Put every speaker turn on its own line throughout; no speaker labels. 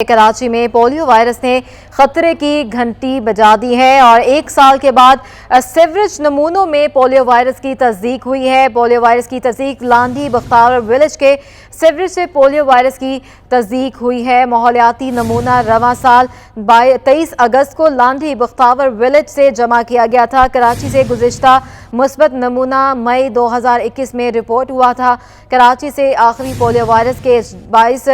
कराची में polio virus ने खतरे की घंटी बजा दी है और एक साल के बाद सीवरेज नमूनों में पोलियो वायरस की तस्दीक हुई है। पोलियो वायरस की तस्दीक लांधी बख्तावर विलेज के सीवरेज से पोलियो वायरस की तस्दीक हुई है। माहौलियाती नमूना रवां साल 23 अगस्त को लांधी बख्तावर विलेज से जमा किया गया था। कराची से गुज़िश्ता मुस्बत नमूना मई 2021 में रिपोर्ट हुआ था। कराची से आखिरी पोलियो वायरस केस 22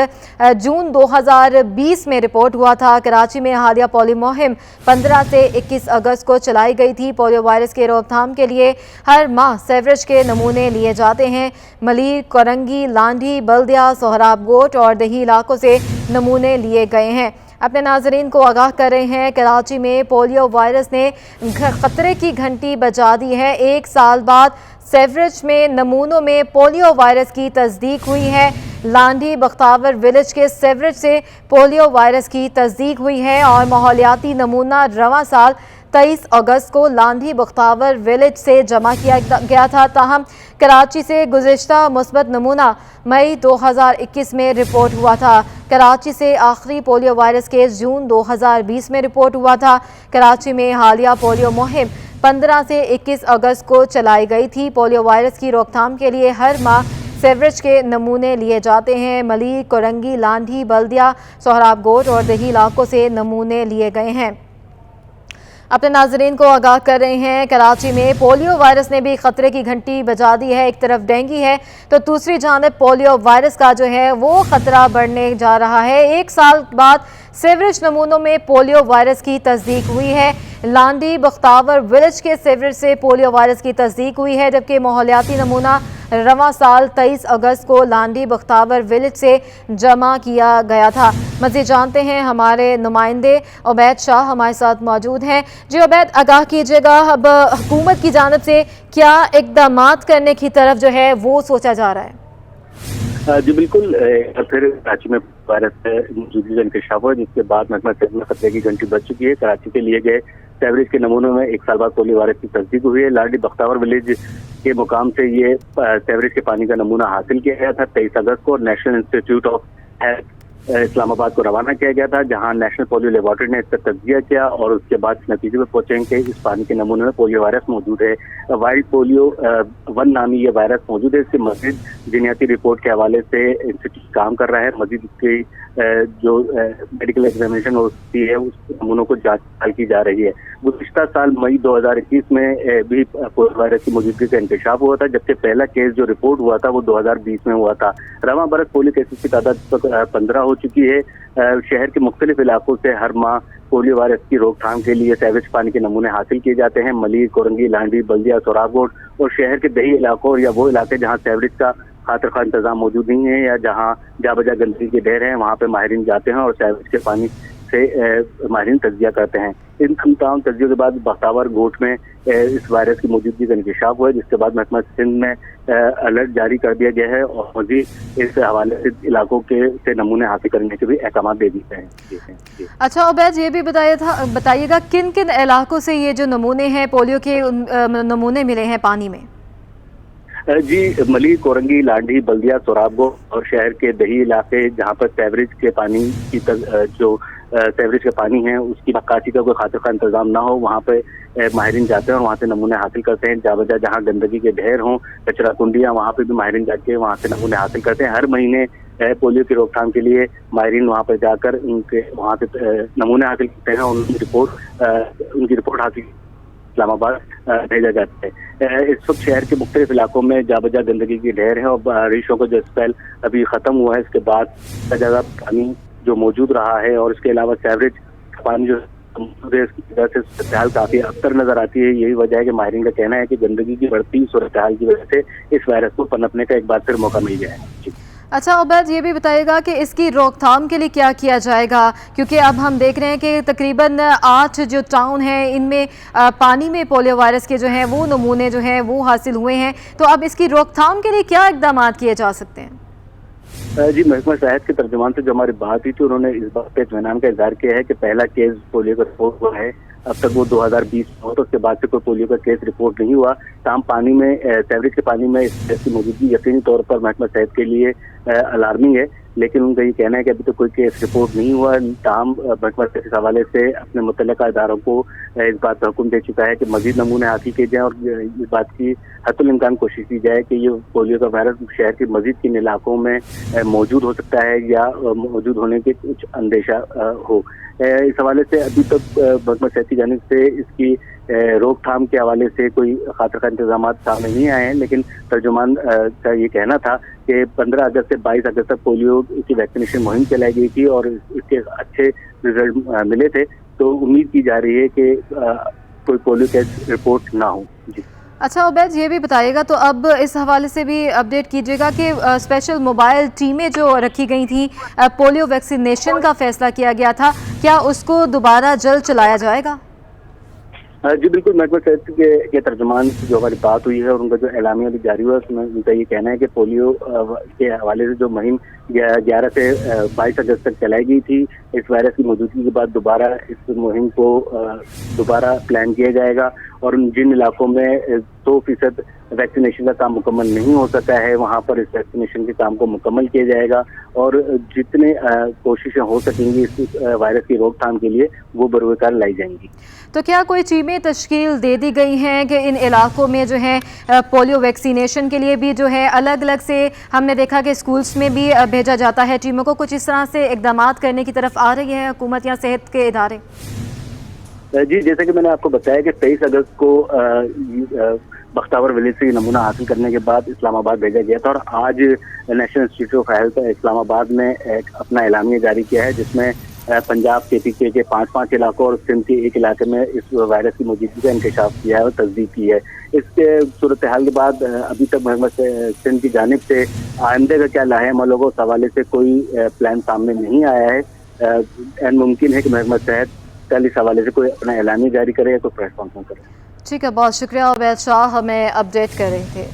जून 2020 में रिपोर्ट हुआ था। कराची में हालिया पोलियो मुहिम 15 से 21 अगस्त को चलाई गई थी। पोलियो वायरस के रोकथाम के लिए हर माह सीवरेज के नमूने लिए जाते हैं। मलीर, कोरंगी, लांधी, बल्दिया, सोहराबकोट और दही इलाकों से नमूने लिए गए हैं। अपने नाजरीन को आगाह कर रहे हैं, कराची में पोलियो वायरस ने खतरे की घंटी बजा दी है। एक साल बाद सीवरेज में नमूनों में पोलियो वायरस की तस्दीक हुई है। लांधी बख्तावर विलेज के सीवरेज से पोलियो वायरस की तस्दीक हुई है और माहौलियाती नमूना रवां साल 23 अगस्त को लांधी बख्तावर विलेज से जमा किया गया था। ताहम कराची से गुज़िश्ता मुस्बत नमूना मई 2021 में रिपोर्ट हुआ था। कराची से आखिरी पोलियो वायरस केस जून 2020 में रिपोर्ट हुआ था। कराची में हालिया पोलियो मुहिम 15 से 21 अगस्त को चलाई गई थी। पोलियो वायरस की रोकथाम के लिए हर माह सीवरेज के नमूने लिए जाते हैं। मलीर, कोरंगी, लांधी, बल्दिया, सोहराबकोट और दही इलाकों से नमूने लिए गए हैं। अपने नाजरीन को आगाह कर रहे हैं, कराची में पोलियो वायरस ने भी खतरे की घंटी बजा दी है। एक तरफ डेंगू है तो दूसरी जानिब पोलियो वायरस का जो है वो खतरा बढ़ने जा रहा है। एक साल बाद सीवरेज नमूनों में पोलियो वायरस की तस्दीक हुई है। लांधी बख्तावर विलेज के सीवरेज से पोलियो वायरस की तस्दीक हुई है, जबकि माहौलियाती नमूना रवां साल 23 अगस्त को लांधी बख्तावर विलेज से जमा किया गया था। मज़ीद जानते हैं, हमारे नुमाइंदे उबैद शाह हमारे साथ मौजूद हैं। जी उबैद, आगाह कीजिएगा, अब हुकूमत की जानिब से क्या इक़दामात करने की तरफ जो है वो सोचा जा रहा है?
जी बिल्कुल, फिर कराची में वायरस मौजूदगी का इंकशाफ हुआ, जिसके बाद महकमा सेहत में खतरे की घंटी बज चुकी है। कराची के लिए गए सीवरेज के नमूनों में एक साल बाद पोलियो वायरस की तस्दीक हुई है। लांधी बख्तावर विलेज के मुकाम से ये सीवरेज के पानी का नमूना हासिल किया गया था 23 अगस्त को। National institute of health Islamabad को रवाना किया गया था, जहां नेशनल पोलियो लेबोरेटरी ने इसका तज्जिया किया और उसके बाद इस नतीजे में पहुंचे कि इस पानी के नमूने में पोलियो वायरस मौजूद है। वाइल्ड पोलियो 1 नामी ये वायरस मौजूद है। इसके मजीद जीनियाती रिपोर्ट के हवाले से इंस्टीट्यूट काम कर रहा है। मजीद इसकी जो मेडिकल एग्जामिनेशन होती है उस नमूनों को जांच की जा रही है। गुज़िश्ता साल मई 2021 में भी पोलियो वायरस की मौजूदगी का इंकशाफ हुआ था, जबकि पहला केस जो रिपोर्ट हुआ था वो 2020 में हुआ था। रवां बरस पोलियो केसेस की तादाद 15 हो चुकी है। शहर के मुख्तलिफ इलाकों से हर माह पोलियो वायरस की रोकथाम के लिए सीवरेज पानी के नमूने हासिल किए जाते हैं। मलीर, कोरंगी, लांडी, बल्दिया, सोहराबकोट और शहर के दही इलाकों या वो इलाके जहाँ सीवरेज का खातिर खा इंतजाम मौजूद नहीं है या जहाँ जाबजा गंदगी के ढेर हैं, वहाँ पे माहिरीन जाते हैं और सीवरेज के पानी से माहिरीन तज्जिया करते हैं। इन तमाम तज्जियों के बाद बख्तावर गोट में इस वायरस की मौजूदगी का इंकशाफ हुआ है, जिसके बाद महकमा सिंध में अलर्ट जारी कर दिया गया है और मजीद इस हवाले से इलाकों के से नमूने हासिल करने के भी अहकाम दे दिए हैं।
अच्छा उबैद, ये भी बताइएगा किन किन इलाकों से ये जो नमूने हैं पोलियो के नमूने मिले हैं पानी में?
जी, मलीर, कोरंगी, लांडी, बल्दिया, सोहराबकोट और शहर के दही इलाके जहाँ पर सीवरेज के पानी की जो सीवरेज के पानी है उसकी निकासी का कोई खातिर का इंतजाम ना हो, वहाँ पे माहिरीन जाते हैं और वहाँ से नमूने हासिल करते हैं। जाबजा जहाँ गंदगी के ढेर हों, कचरा कुंडियाँ, वहाँ पे भी माहिरीन जाके वहाँ से नमूने हासिल करते हैं। हर महीने पोलियो की रोकथाम के लिए माहिरीन वहाँ पर जाकर उनके वहाँ से नमूने हासिल करते हैं और उनकी रिपोर्ट हासिल इस्लामाबाद भेजा जाता है। इस वक्त शहर के मुख्तलिफ इलाकों में जाबजा गंदगी की ढेर है और बारिशों का जो स्पेल अभी खत्म हुआ है, इसके बाद जगह पानी जो मौजूद रहा है और इसके अलावा सीवरेज पानी जो मौजूद है इसकी वजह से सूरत हाल काफी अबतर नजर आती है। यही वजह है कि माहिरीन का कहना है कि गंदगी की बढ़ती सूरत हाल की वजह से इस वायरस को पनपने का एक बार फिर मौका मिल गया है।
अच्छा उबैद, ये भी बताइएगा कि इसकी रोकथाम के लिए क्या किया जाएगा, क्योंकि अब हम देख रहे हैं कि तकरीबन 8 जो टाउन हैं इनमें पानी में पोलियो वायरस के जो हैं वो नमूने जो हैं वो हासिल हुए हैं, तो अब इसकी रोकथाम के लिए क्या इक़दाम किए जा सकते हैं?
जी, महकमा सेहत के तर्जुमान से जो हमारी बात हुई थी, उन्होंने इस बात पे इत्मीनान का इजहार किया है कि पहला केस पोलियो का रिपोर्ट हुआ है। अब तक वो 2020 में हो, तो उसके बाद से कोई पोलियो का केस रिपोर्ट नहीं हुआ। ताम पानी में सीवरेज के पानी में इस की मौजूदगी यकीनी तौर पर महकमा सेहत के लिए अलार्मिंग है। लेकिन उनका ये कहना है कि अभी तो कोई केस रिपोर्ट नहीं हुआ। ताहम महकमा सेहत इस हवाले से अपने मुतल्लिका इदारों को इस बात का हुक्म दे चुका है कि मजीद नमूने हासिल किए जाएँ और इस बात की हतुल इम्कान कोशिश की जाए कि ये पोलियो का वायरस शहर के मजीद किन इलाकों में मौजूद हो सकता है या मौजूद होने के कुछ अंदेशा हो। इस हवाले से अभी तक महकमा सेहत की जानिब से इसकी रोकथाम के हवाले से कोई खातिर इंतजाम सामने नहीं आए हैं, लेकिन तर्जुमान का ये कहना था कि 15 अगस्त से 22 अगस्त तक पोलियो की वैक्सीनेशन मुहिम चलाई गई थी और इसके अच्छे रिजल्ट मिले थे। तो उम्मीद की जा रही है कि कोई पोलियो केस रिपोर्ट ना हो। जी
अच्छा उबैद, ये भी बताइएगा तो अब इस हवाले से भी अपडेट कीजिएगा कि स्पेशल मोबाइल टीमें जो रखी गई थी, पोलियो वैक्सीनेशन का फैसला किया गया था, क्या उसको दोबारा जल्द चलाया जाएगा?
जी बिल्कुल, महकमा सेहत के तर्जुमान से जो हमारी बात हुई है और उनका जो एलामिया भी जारी हुआ है उसमें उनका ये कहना है कि पोलियो के हवाले से जो मुहिम 11 से 22 अगस्त तक चलाई गई थी, इस वायरस की मौजूदगी के बाद दोबारा इस मुहिम को दोबारा प्लान किया जाएगा और जिन इलाकों में 100% वैक्सीनेशन का काम मुकम्मल नहीं हो सका है वहाँ पर इस वैक्सीनेशन के काम को मुकम्मल किया जाएगा और जितने कोशिशें हो सकेंगी इस वायरस की रोकथाम के लिए वो बरवकार लाई जाएंगी।
तो क्या कोई टीमें तश्कील दे दी गई हैं कि इन इलाकों में जो है पोलियो वैक्सीनेशन के लिए भी जो है अलग अलग से हमने देखा कि स्कूल्स में भी भेजा जाता है टीमों को, कुछ इस तरह से इकदाम करने की तरफ आ रही है हुकूमत या सेहत के इदारे?
जी जैसे कि मैंने आपको बताया कि 23 अगस्त को बख्तावर विलेज से नमूना हासिल करने के बाद इस्लामाबाद भेजा गया था और आज national institute of health Islamabad ने अपना एलामिया जारी किया है जिसमें पंजाब KPK के 5 इलाकों और सिंध के एक इलाके में इस वायरस की मौजूदगी का इंकशाफ किया है और तस्दीक की है। इसके सूरत हाल के बाद अभी तक महकमा सिंध की जानिब से आइंदे का क्या लाहेअमल होगा उस हवाले से कोई प्लान सामने नहीं आया है। एन मुमकिन है कि महकमा सेहत कल इस हवाले से कोई अपना एलानिया जारी करे या कोई प्रेस कॉन्फ्रेंस करे।
ठीक है, बहुत शुक्रिया उबैद शाह, हमें अपडेट कर रहे थे।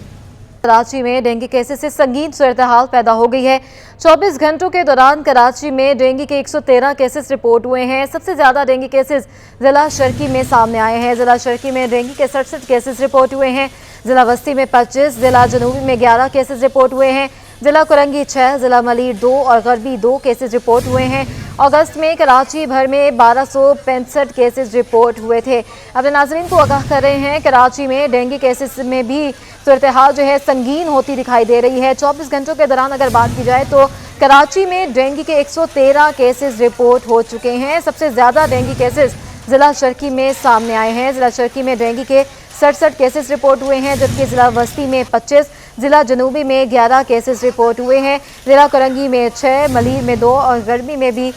कराची में डेंगू केसेस से संगीन सूरत हाल पैदा हो गई है। 24 घंटों के दौरान कराची में डेंगू के 113 केसेस रिपोर्ट हुए हैं। सबसे ज़्यादा डेंगू केसेस ज़िला शर्की में सामने आए हैं। ज़िला शर्की में डेंगू के 67 केसेस रिपोर्ट हुए हैं। ज़िला वस्ती में 25, ज़िला जनूबी में 11 केसेस रिपोर्ट हुए हैं। ज़िला कुरंगी 6, ज़िला मलीर 2 और गरबी 2 केसेस रिपोर्ट हुए हैं। अगस्त में कराची भर में 1265 केसेस रिपोर्ट हुए थे। अपने नाज़रीन को आगाह कर रहे हैं, कराची में डेंगू केसेस में भी सूरत हाल जो है संगीन होती दिखाई दे रही है। 24 घंटों के दौरान अगर बात की जाए तो कराची में डेंगू के 113 केसेस रिपोर्ट हो चुके हैं। सबसे ज़्यादा डेंगू केसेस ज़िला शर्की में सामने आए हैं। ज़िला शर्की में डेंगू के 67 केसेस रिपोर्ट हुए हैं, जबकि ज़िला वस्ती में 25, ज़िला जनूबी में 11 केसेस रिपोर्ट हुए हैं। ज़िला करंगी में 6, मलीर में 2 और गरबी में भी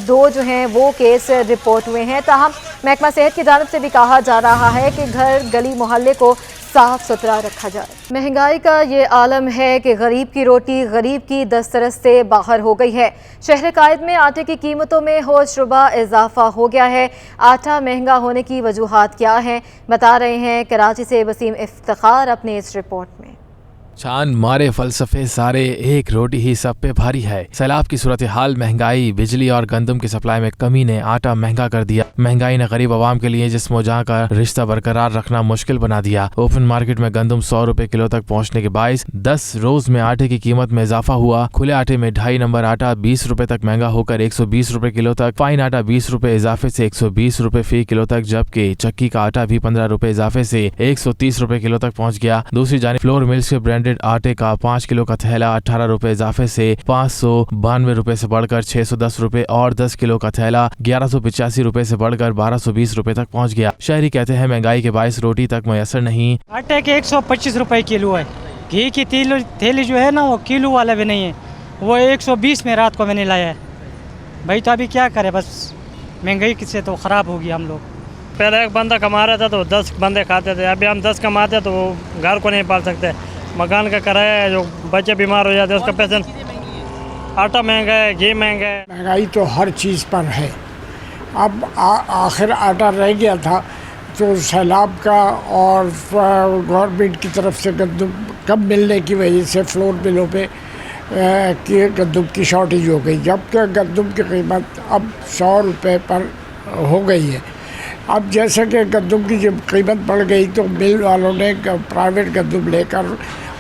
2 जो हैं वो केस रिपोर्ट हुए हैं। ताहम महकमा सेहत की जानिब से भी कहा जा रहा है कि घर गली मोहल्ले को साफ सुथरा रखा जाए। महंगाई का ये आलम है कि गरीब की रोटी गरीब की दस्तरस से बाहर हो गई है। शहर कायद में आटे की कीमतों में होशरुबा इजाफा हो गया है। आटा महंगा होने की वजूहात क्या हैं, बता रहे हैं कराची से वसीम इफ्तिखार अपने इस रिपोर्ट में।
चांद मारे फलसफे सारे, एक रोटी ही सब पे भारी है। सैलाब की सूरत हाल, महंगाई, बिजली और गंदम की सप्लाई में कमी ने आटा महंगा कर दिया। महंगाई ने गरीब आवाम के लिए जिस्म जहाँ का रिश्ता बरकरार रखना मुश्किल बना दिया। ओपन मार्केट में गंदम 100 रुपए किलो तक पहुँचने के बायस 10 रोज में आटे की कीमत में इजाफा हुआ। खुले आटे में 2.5 नंबर आटा 20 रुपए तक महंगा होकर 120 रुपए किलो तक, फाइन आटा 20 रुपए इजाफे से 120 रुपए फी किलो तक, जबकि चक्की का आटा भी 15 रुपए इजाफे से 130 रुपए किलो तक पहुँच गया। दूसरी जानिब फ्लोर मिल्स के ब्रांडेड आटे का 5 किलो का थैला 18 रुपए इजाफे से 592 रुपए से बढ़कर 610 रुपए और 10 किलो का थैला 1185 रुपए से बढ़कर 1220 रुपए तक पहुंच गया। शहरी कहते हैं महंगाई के बायस रोटी तक मैसर नहीं।
आटे के 125 रुपए किलो है। घी की थैली जो है ना वो किलो वाला भी नहीं है, वो 120 में रात को मैंने लाया है भाई। तो अभी क्या करे, बस महंगाई से तो ख़राब होगी। हम लोग
पहले एक बंदा कमा रहा था तो 10 बंदे खाते थे, अभी हम 10 कमाते तो वो घर को नहीं पाल सकते। मकान का किराया है, जो बच्चे बीमार हो जाते हैं उसका पैसा, आटा महंगा है, घी महंगा है।
महंगाई तो हर चीज़ पर है। अब आखिर आटा रह गया था तो सैलाब का और गवर्नमेंट की तरफ से गंदम कम मिलने की वजह से फ्लोर मिलों पे गंदम की शॉर्टेज हो गई, जबकि गंदम की कीमत अब 100 रुपये पर हो गई है। अब जैसे कि गंदम की जब कीमत बढ़ गई तो मिल वालों ने प्राइवेट गंदम लेकर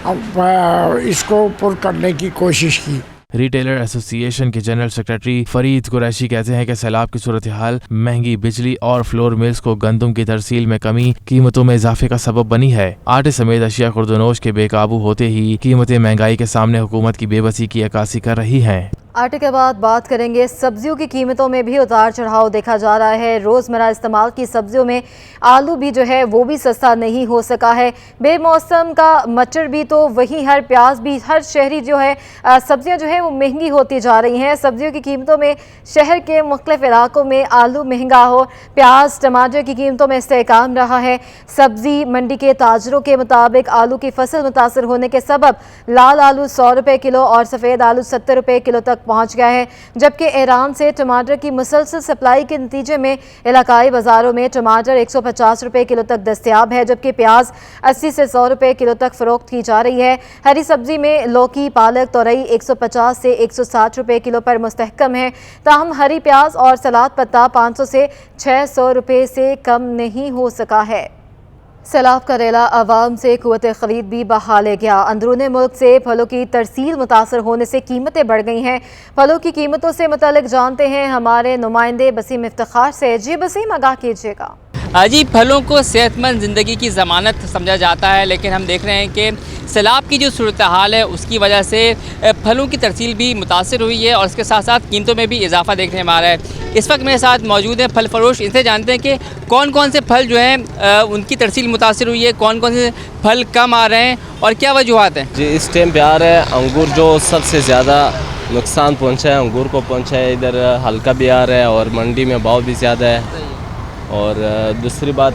अब इसको पुर करने की कोशिश की।
रिटेलर एसोसिएशन के जनरल सेक्रेटरी फरीद कुरैशी कहते हैं कि सैलाब की सूरत हाल महंगी बिजली और फ्लोर मिल्स को गंदम की तरसील में कमी कीमतों में इजाफे का सबब बनी है। आटे समेत अशिया खुर्दनोश के बेकाबू होते ही कीमतें महंगाई के सामने हुकूमत की बेबसी की अक्कासी कर रही हैं।
आटे के बाद बात करेंगे सब्जियों की कीमतों में भी उतार चढ़ाव देखा जा रहा है। रोज़मर्रा इस्तेमाल की सब्जियों में आलू भी जो है वो भी सस्ता नहीं हो सका है। बेमौसम का मटर भी तो वही, हर प्याज भी, हर शहरी जो है सब्जियां जो है वो महंगी होती जा रही हैं। सब्जियों की कीमतों में शहर के मुख्तलिफ इलाकों में आलू महंगा हो, प्याज टमाटर की कीमतों में इस्तेहकाम रहा है। सब्जी मंडी के ताजरों के मुताबिक आलू की फसल मुतासर होने के सबब लाल आलू 100 रुपये किलो और सफ़ेद आलू 70 रुपये किलो तक पहुंच गया है, जबकि ईरान से टमाटर की मुसलसल सप्लाई के नतीजे में इलाकाई बाजारों में टमाटर 150 रुपये किलो तक दस्तयाब है, जबकि प्याज 80 से 100 रुपये किलो तक फरोख्त की जा रही है। हरी सब्जी में लौकी, पालक, तोरई 150 से 160 रुपये किलो पर मुस्तहकम है। ताहम हरी प्याज और सलाद पत्ता 500 से 600 रुपये से कम नहीं हो सका है। सैलाब का रेला आवाम से कुव्वत खरीद भी बहा ले गया। अंदरूनी मुल्क से फलों की तरसील मुतासर होने से कीमतें बढ़ गई हैं। फलों की कीमतों से मुतालिक जानते हैं हमारे नुमाइंदे बसीम इफ्तिखार से। जी बसीम, आगाह कीजिएगा।
जी, फलों को सेहतमंद ज़िंदगी की ज़मानत समझा जाता है, लेकिन हम देख रहे हैं कि सैलाब की जो सूरत हाल है उसकी वजह से फलों की तरसील भी मुतासर हुई है और इसके साथ साथ कीमतों में भी इजाफा देखने में आ रहा है। इस वक्त मेरे साथ मौजूद हैं फल फरोश। इनसे जानते हैं कि कौन कौन से फल जो हैं उनकी तरसील मुतासर हुई है, कौन कौन से फल कम आ रहे हैं और क्या वजूहत हैं।
जी, इस टाइम पे आ रहा है अंगूर जो सबसे ज़्यादा नुकसान पहुँचा है, अंगूर को पहुँचा है। इधर हल्का भी आ रहा है और मंडी में भाव भी ज़्यादा है। और दूसरी बात,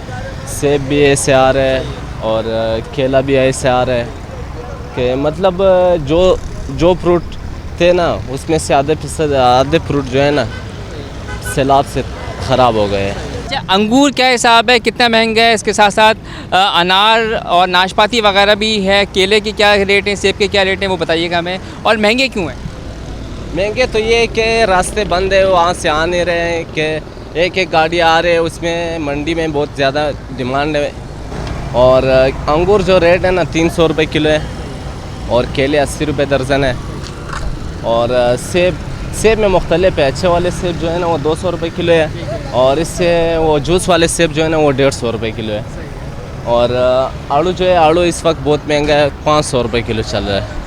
सेब भी ऐसे आ रहा है और केला भी ऐसे आ रहा है कि मतलब जो फ्रूट थे ना उसमें से आधे फ्रूट जो है ना सैलाब से ख़राब हो गए हैं।
अच्छा, अंगूर क्या हिसाब है, कितना महंगा है? इसके साथ साथ अनार और नाशपाती वगैरह भी है। केले के क्या रेट हैं, सेब के क्या रेट हैं, वो बताइएगा हमें। और महंगे क्यों हैं?
महंगे तो ये कि रास्ते बंद है, वहाँ से आ नहीं रहे हैं कि एक गाड़ी आ रही है, उसमें मंडी में बहुत ज़्यादा डिमांड है। और अंगूर जो रेट है ना 300 रुपये किलो है और केले 80 रुपये दर्जन है। और सेब में मुख्तलिफ है। अच्छे वाले सेब जो है ना वो 200 रुपये किलो है और इससे वो जूस वाले सेब जो है ना वो 150 रुपये किलो है। और आड़ू जो है, आड़ू इस वक्त बहुत महंगा है, 500 रुपये किलो चल रहा है।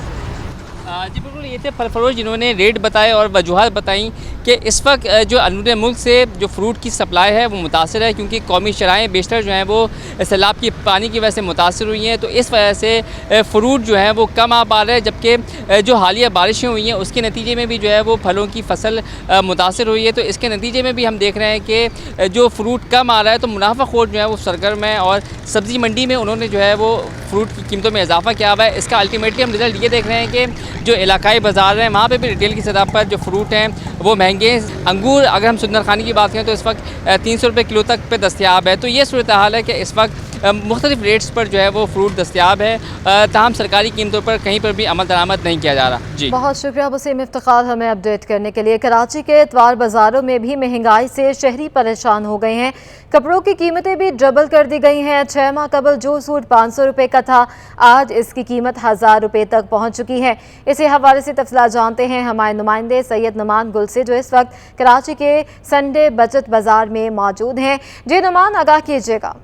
जी बिल्कुल, ये थे फल फरोश जिन्होंने रेट बताए और वजूहत बताई कि इस वक्त जो अंदरूनी मुल्क से जो फ्रूट की सप्लाई है वो मुतासर है, क्योंकि कौमी शराएँ बेशतर जो हैं वो सैलाब की पानी की वजह से मुतासर हुई हैं। तो इस वजह से फ्रूट जो है वो कम आ पा रहे हैं, जबकि जो हालिया बारिशें हुई हैं उसके नतीजे में भी जो है वो फलों की फसल मुतासर हुई है। तो इसके नतीजे में भी हम देख रहे हैं कि जो फ्रूट कम आ रहा है तो मुनाफाखोर जो है वो सरगर्म है और सब्ज़ी मंडी में उन्होंने जो है वो फ्रूट की कीमतों में इजाफा किया हुआ है। इसका अल्टीमेटली हम रिज़ल्ट ये देख रहे हैं कि जो इलाकाई बाज़ार हैं वहाँ पे भी रिटेल की सतह पर जो फ्रूट हैं वो महंगे हैं। अंगूर अगर हम सुंदर खानी की बात करें तो इस वक्त 300 रुपये किलो तक पे दस्तयाब है। तो ये सूरत हाल है कि इस वक्त मुख्तलिफ रेट्स पर जो है वो फ्रूट दस्तयाब है, ताहम सरकारी कीमतों पर कहीं पर भी अमल दरामद नहीं किया जा रहा। जी
बहुत शुक्रिया वसीम इफ्तिखार हमें अपडेट करने के लिए। कराची के इतवार बाज़ारों में भी महंगाई से शहरी परेशान हो गए हैं। कपड़ों की कीमतें भी डबल कर दी गई हैं। 6 माह कबल जो सूट 500 रुपये का था आज इसकी कीमत 1000 रुपये तक पहुँच चुकी है। इसी हवाले से तफसीलात जानते हैं हमारे नुमाइंदे सैयद नुमान गुल से, जो इस वक्त कराची के संडे बचत बाज़ार में मौजूद हैं। जी नुमान, आगाह कीजिएगा।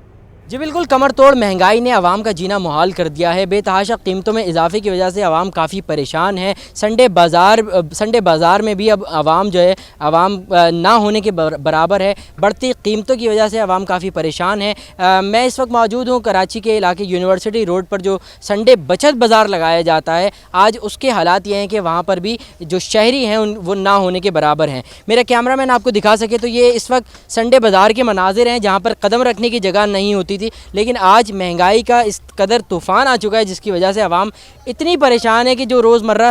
जी बिल्कुल, कमर तोड़ महंगाई ने आवाम का जीना मुहाल कर दिया है। बेतहाशा कीमतों में इजाफे की वजह से आवाम काफ़ी परेशान है। संडे बाज़ार में भी अब आवाम जो है आवाम ना होने के बराबर है। बढ़ती कीमतों की वजह से आवाम काफ़ी परेशान है। मैं इस वक्त मौजूद हूँ कराची के इलाके यूनिवर्सिटी रोड पर, जो संडे बचत बाज़ार लगाया जाता है। आज उसके हालात ये हैं कि वहाँ पर भी जो शहरी हैं वो ना होने के बराबर हैं। मेरा कैमरामैन आपको दिखा सके तो ये इस वक्त संडे बाज़ार के मनाजिर हैं जहाँ पर कदम रखने की जगह नहीं होती थी, लेकिन आज महंगाई का इस कदर तूफ़ान आ चुका है जिसकी वजह से आवाम इतनी परेशान है कि जो रोज़मर्रा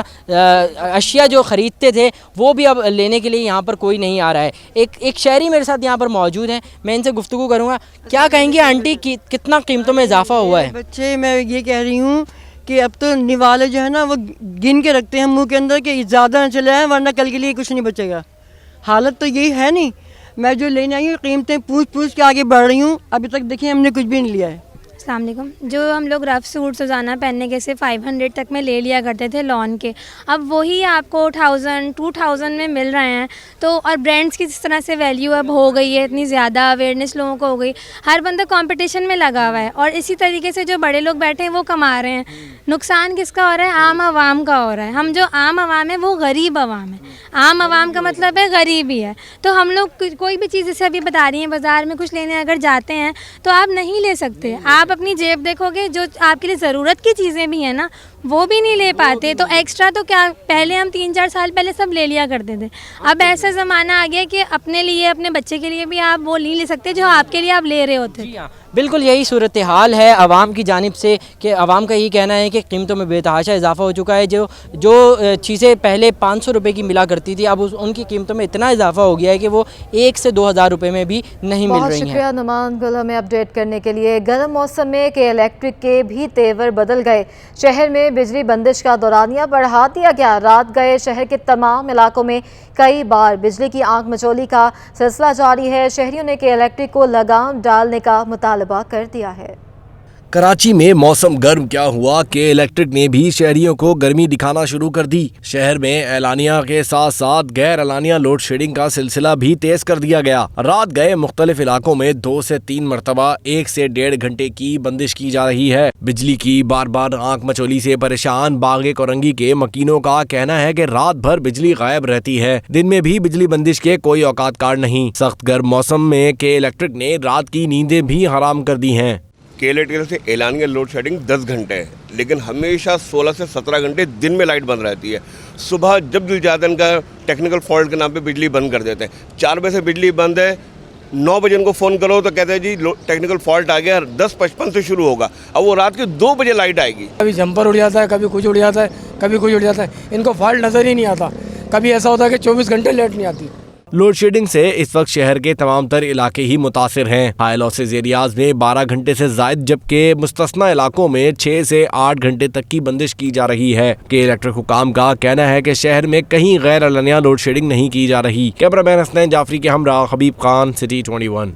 अशिया जो ख़रीदते थे वो भी अब लेने के लिए यहाँ पर कोई नहीं आ रहा है। एक शहरी मेरे साथ यहाँ पर मौजूद हैं, मैं इनसे गुफ्तगू करूँगा। क्या कहेंगे आंटी, कितना कीमतों में इजाफा हुआ है?
बच्चे, मैं ये कह रही हूँ कि अब तो निवाले जो है ना वो गिन के रखते हैं मुँह के अंदर कि ज़्यादा न चले आए वरना कल के लिए कुछ नहीं बचेगा। हालत तो यही है नहीं। मैं जो लेने आई हूँ कीमतें पूछ के आगे बढ़ रही हूँ, अभी तक देखिए हमने कुछ भी नहीं लिया है।
अस्सलाम वालेकुम। जो हम लोग रफ़ सूट रोज़ाना पहनने के से 500 तक में ले लिया करते थे लॉन के, अब वही आपको 1000 2000 में मिल रहे हैं। तो और ब्रांड्स की जिस तरह से वैल्यू अब हो गई है, इतनी ज़्यादा अवेयरनेस लोगों को हो गई, हर बंदा कंपटीशन में लगा हुआ है और इसी तरीके से जो बड़े लोग बैठे हैं वो कमा रहे हैं। नुकसान किसका हो रहा है? आम आवाम का हो रहा है। हम जो आम आवाम है वो गरीब आवाम है। आम आवाम का मतलब है गरीब ही है। तो हम लोग कोई भी चीज़ जैसे अभी बता रही हैं, बाज़ार में कुछ लेने अगर जाते हैं तो आप नहीं ले सकते। आप अपनी जेब देखोगे, जो आपके लिए ज़रूरत की चीज़ें भी हैं ना वो भी नहीं ले पाते। तो एक्स्ट्रा तो क्या, पहले हम 3-4 साल पहले सब ले लिया करते थे। अब ऐसा ज़माना आ गया कि अपने लिए, अपने बच्चे के लिए भी आप वो नहीं ले सकते जो आपके लिए आप ले रहे होते।
बिल्कुल यही सूरत हाल है आवाम की जानिब से कि आवाम का यही कहना है कि कीमतों में बेतहाशा इजाफा हो चुका है। जो चीज़ें पहले 500 रुपये की मिला करती थी, अब उनकी कीमतों में इतना इजाफा हो गया है कि वो 1 से 2000 रुपये में भी नहीं मिल रही हैं।
शुक्रिया नुमान गुल हमें अपडेट करने के लिए। गर्म मौसम में के इलेक्ट्रिक के भी तेवर बदल गए। शहर में बिजली बंदिश का दौरानिया बढ़ा दिया गया। रात गए शहर के तमाम इलाकों में कई बार बिजली की आंख मचोली का सिलसिला जारी है। शहरियों ने के इलेक्ट्रिक को लगाम डालने का मुतालबा कर दिया है।
कराची में मौसम गर्म क्या हुआ कि इलेक्ट्रिक ने भी शहरियों को गर्मी दिखाना शुरू कर दी। शहर में एलानिया के साथ साथ गैर एलानिया लोड शेडिंग का सिलसिला भी तेज कर दिया गया। रात गए मुख्तलिफ इलाकों में 2 से 3 मरतबा 1 से 1.5 घंटे की बंदिश की जा रही है। बिजली की बार बार आंख मचोली से परेशान बागे कोरंगी के मकीनों का कहना है कि रात भर बिजली गायब रहती है। दिन में भी बिजली बंदिश के कोई औकात कार नहीं। सख्त गर्म मौसम में के इलेक्ट्रिक ने रात की नींदें भी हराम कर दी हैं।
के इलेक्ट्रिक से एलानिया लोड शेडिंग 10 घंटे है, लेकिन हमेशा 16 से 17 घंटे दिन में लाइट बंद रहती है। सुबह जब दिल चाहता है इनका टेक्निकल फॉल्ट के नाम पे बिजली बंद कर देते हैं। 4 बजे से बिजली बंद है, 9 बजे इनको फ़ोन करो तो कहते हैं जी टेक्निकल फॉल्ट आ गया, 10:55 से शुरू होगा। अब वो रात के 2 बजे लाइट आएगी।
कभी जंपर उड़ जाता है, कभी कुछ उड़ जाता है, कभी कुछ उड़ जाता है। इनको फॉल्ट नज़र ही नहीं आता। कभी ऐसा होता है कि 24 घंटे लाइट नहीं आती।
लोड शेडिंग से इस वक्त शहर के तमाम तर इलाके ही मुतासिर हैं। हाई लॉसेज एरियाज में 12 घंटे से जायद, जबकि मुस्तस्ना इलाकों में 6 से 8 घंटे तक की बंदिश की जा रही है। के इलेक्ट्रिक हुकाम का कहना है कि शहर में कहीं गैर एलानिया लोड शेडिंग नहीं की जा रही। कैमरामैन हसनैन जाफरी के हमरा हबीब खान, सिटी 21।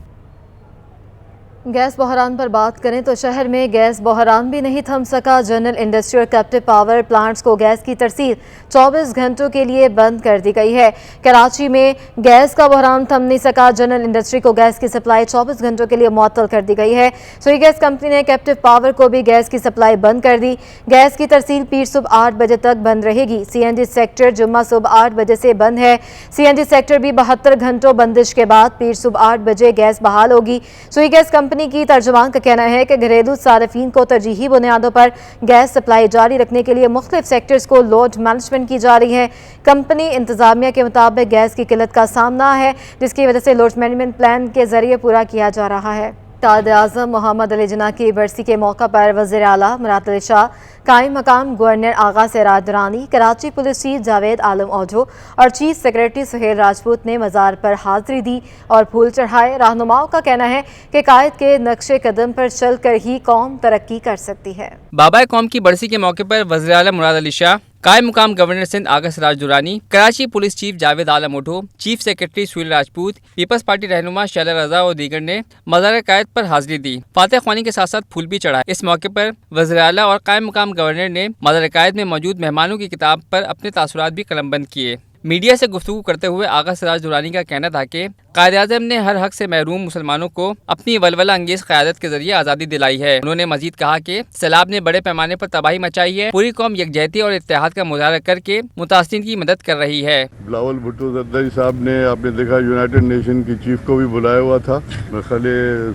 गैस बहरान पर बात करें तो शहर में गैस बहरान भी नहीं थम सका। जनरल इंडस्ट्री और कैप्टिव पावर प्लांट्स को गैस की तरसील 24 घंटों के लिए बंद कर दी गई है। कराची में गैस का बहरान थम नहीं सका। जनरल इंडस्ट्री को गैस की सप्लाई 24 घंटों के लिए मुअत्तल कर दी गई है। सोई गैस कंपनी ने कैप्टिव पावर को भी गैस की सप्लाई बंद कर दी। गैस की तरसील पीर सुबह 8 बजे तक बंद रहेगी। CNG सेक्टर जुम्मा सुबह 8 बजे से बंद है। CNG सेक्टर भी 72 घंटों बंदिश के बाद पीर सुबह 8 बजे गैस बहाल होगी। सोई गैस कंपनी की तर्जुमान का कहना है कि घरेलू सार्फिन को तरजीही बुनियादों पर गैस सप्लाई जारी रखने के लिए मुख्तलिफ सेक्टर्स को लोड मैनेजमेंट की जा रही है। कंपनी इंतजामिया के मुताबिक गैस की किल्लत का सामना है, जिसकी वजह से लोड मैनेजमेंट प्लान के जरिए पूरा किया जा रहा है। कायद-ए-आज़म मोहम्मद अली जिन्ना की बरसी के मौका पर वज़ीर आला मुराद अली शाह, कायम मकाम गवर्नर आगा सिराज दुरानी, कराची पुलिस चीफ जावेद आलम ओझो और चीफ सेक्रेटरी सुहेल राजपूत ने मज़ार पर हाजिरी दी और फूल चढ़ाए। रहनुमाओं का कहना है कि कायद के नक्शे कदम पर चल कर ही कौम तरक्की कर सकती है।
बाबा कौम की बरसी के मौके पर वज़ीर आला मुराद अली शाह, कायम मुकाम governor Sindh Agha Siraj Durrani, Karachi police chief Javed Alam Odho, chief secretary Sohail Rajput, Peoples Party रहनुमा शैला रजा और दीगर ने मज़ार कायद पर हाजिरी दी। फातह ख्वानी के साथ साथ फूल भी चढ़ाए। इस मौके पर वज़ीर आला और कायम मुकाम गवर्नर ने मज़ार कायद में मौजूद मेहमानों की किताब पर अपने तासुरात भी कलमबंद किए। मीडिया से गुफ्तगू करते हुए आगा सिराज दुरानी का कहना था कि कायद-ए-आज़म ने हर हक से महरूम मुसलमानों को अपनी वलवला अंगेज क़यादत के जरिए आज़ादी दिलाई है। उन्होंने मजीद कहा कि सैलाब ने बड़े पैमाने पर तबाही मचाई है। पूरी कौम यकजहती और इत्तेहाद का मुजाहरा करके मुतासिरीन की मदद कर रही है।
बिलावल भुट्टो जरदारी साहब ने, आपने देखा, यूनाइटेड नेशन की चीफ को भी बुलाया हुआ था। मेरे ख्याल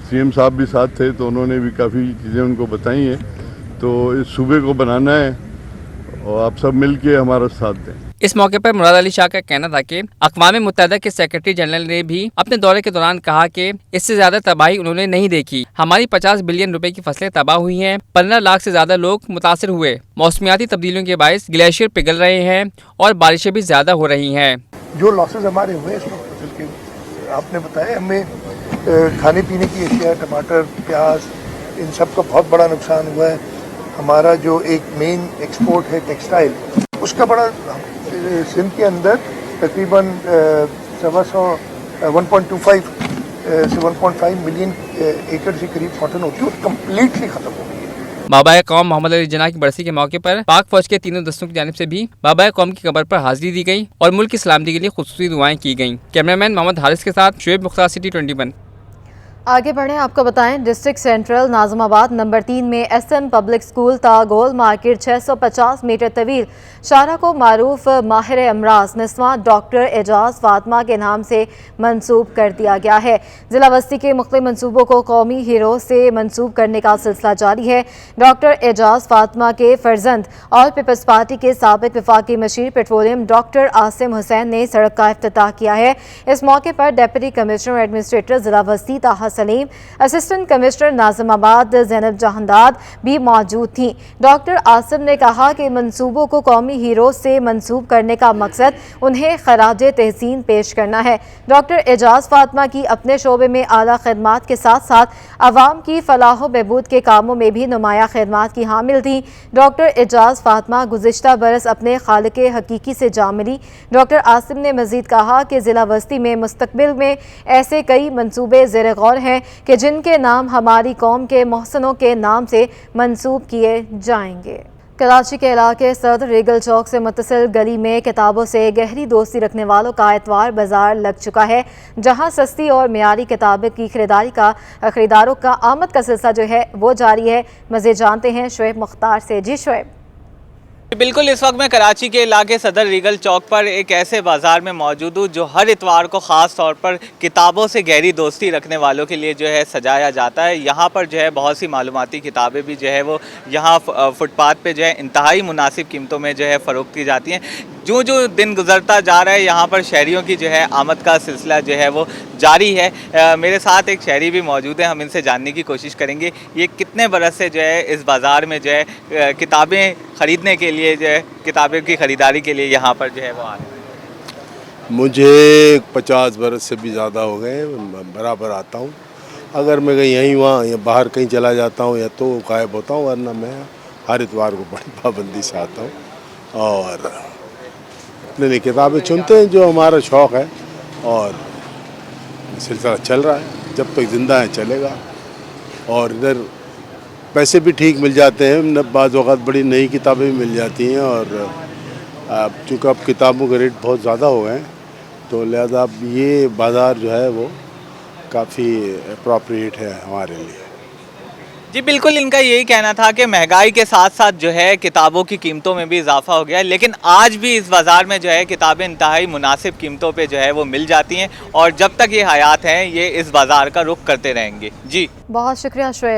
CM साहब भी साथ थे, तो उन्होंने भी काफ़ी चीज़ें उनको बताई हैं। तो इस सूबे को बनाना है और आप सब मिल के हमारा साथ दें।
इस मौके पर मुराद अली शाह का कहना था कि अक़वाम मुत्तहिदा के सेक्रेटरी जनरल ने भी अपने दौरे के दौरान कहा कि इससे ज्यादा तबाही उन्होंने नहीं देखी। हमारी 50 बिलियन रुपए की फसलें तबाह हुई हैं, 15 लाख से ज्यादा लोग मुतासिर हुए। मौसमियाती तब्दीलियों के बायस ग्लेशियर पिघल रहे हैं और बारिशें भी ज्यादा हो रही हैं।
जो लॉसेज हमारे हुए इस वक्त फसल के, आपने बताया, हमें खाने पीने की अशिया, टमाटर, प्याज, इन सब का बहुत बड़ा नुकसान हुआ है। हमारा जो एक मेन एक्सपोर्ट है टेक्सटाइल, उसका बड़ा, सिंध के अंदर तकरीबन 125 से 1.5 मिलियन एकड़ से करीब कॉटन होती है, वो कम्प्लीटली ख़त्म हो गई है।
बाबाए कौम मोहम्मद अली जिन्ना की बरसी के मौके पर पाक फौज के तीनों दस्तों की जानिब से भी बाबाए कौम की कब्र पर हाजिरी दी गई और मुल्क की सलामती के लिए खुसूसी दुआएं की गईं। कैमरामैन मोहम्मद हारिस के साथ शुएब मुख्तार, सिटी 21।
आगे बढ़ें, आपको बताएं डिस्ट्रिक्ट सेंट्रल नाज़िमाबाद नंबर 3 में एसएम पब्लिक स्कूल गोल मार्केट 650 मीटर तवील शारा को मारूफ माहिर अमराज निस्वा डॉक्टर एजाज फातिमा के नाम से मंसूब कर दिया गया है। जिला वस्ती के मुख्तलिफ मंसूबों को कौमी हीरो से मंसूब करने का सिलसिला जारी है। डॉक्टर एजाज फातिमा के फर्जंद और पीपल्स पार्टी के साबिक वफाकी machine petroleum doctor Asim Hussain ने सड़क का इफ्तिताह किया है। इस मौके पर डिप्टी कमिश्नर एडमिनिस्ट्रेटर जिला वस्ती ताहा सलीम, असिस्टेंट कमिश्नर नाज़िमाबाद ज़ैनब जहांदाद भी मौजूद थीं। डॉक्टर आसिम ने कहा कि मंसूबों को कौमी हीरो से मंसूब करने का मकसद उन्हें खराज तहसीन पेश करना है। डॉक्टर एजाज फातिमा की अपने शोबे में आला खिदमात के साथ साथ अवाम की फलाह बहबूद के कामों में भी नुमाया खिदमात की हामिल थी। डॉक्टर एजाज फातिमा गुज़िश्ता बरस अपने खालिक हकीकी से जा मिली। डॉक्टर आसिम ने मजीद कहा कि ज़िला वस्ती में मुस्तकबिल में ऐसे कई मंसूबे ज़ेर गौर हैं कि जिनके नाम हमारी कौम के मोहसनों के नाम से मंसूब किए जाएंगे। कराची के इलाके सदर रीगल चौक से मुत्तसिल गली में किताबों से गहरी दोस्ती रखने वालों का एतवार बाजार लग चुका है, जहां सस्ती और मियारी किताबें की खरीदारों का आमद का सिलसिला जो है वो जारी है। मज़ीद जानते हैं शुएब मुख्तार से। जी शुएब।
बिल्कुल, इस वक्त मैं कराची के इलाके सदर रीगल चौक पर एक ऐसे बाज़ार में मौजूद हूँ जो हर इतवार को ख़ास तौर पर किताबों से गहरी दोस्ती रखने वालों के लिए जो है सजाया जाता है। यहाँ पर जो है बहुत सी मालूमाती किताबें भी जो है वो यहाँ फुटपाथ पे जो है इंतहाई मुनासिब कीमतों में जो है फ़रोख्त की जाती हैं। जो जो दिन गुजरता जा रहा है यहाँ पर शहरियों की जो है आमद का सिलसिला जो है वो जारी है। मेरे साथ एक शहरी भी मौजूद है, हम इनसे जानने की कोशिश करेंगे ये कितने बरस से जो है इस बाज़ार में जो है किताबें ख़रीदने के लिए जो है किताबें की ख़रीदारी के लिए यहाँ पर जो है वो आ रहे हैं।
मुझे 50 बरस से भी ज़्यादा हो गए, बराबर आता हूँ। अगर मैं कहीं यहीं वहाँ या बाहर कहीं चला जाता हूँ या तो गायब होता हूँ, वरना मैं हर इतवार को बड़ी पाबंदी से आता हूँ और अपने लिए किताबें चुनते हैं जो हमारा शौक़ है और सिलसिला चल रहा है, जब तक ज़िंदा है चलेगा। और इधर पैसे भी ठीक मिल जाते हैं, बाज़ वक़्त बड़ी नई किताबें भी मिल जाती हैं और चूँकि अब किताबों के रेट बहुत ज़्यादा हो गए हैं तो लिहाजा अब ये बाज़ार जो है वो काफ़ी अप्रोप्रिएट है हमारे लिए।
जी बिल्कुल, इनका यही कहना था कि महंगाई के साथ साथ जो है किताबों की कीमतों में भी इजाफा हो गया है, लेकिन आज भी इस बाज़ार में जो है किताबें इंतहाई मुनासिब कीमतों पे जो है वो मिल जाती हैं और जब तक ये हयात हैं ये इस बाज़ार का रुख करते रहेंगे। जी
बहुत शुक्रिया शुएब।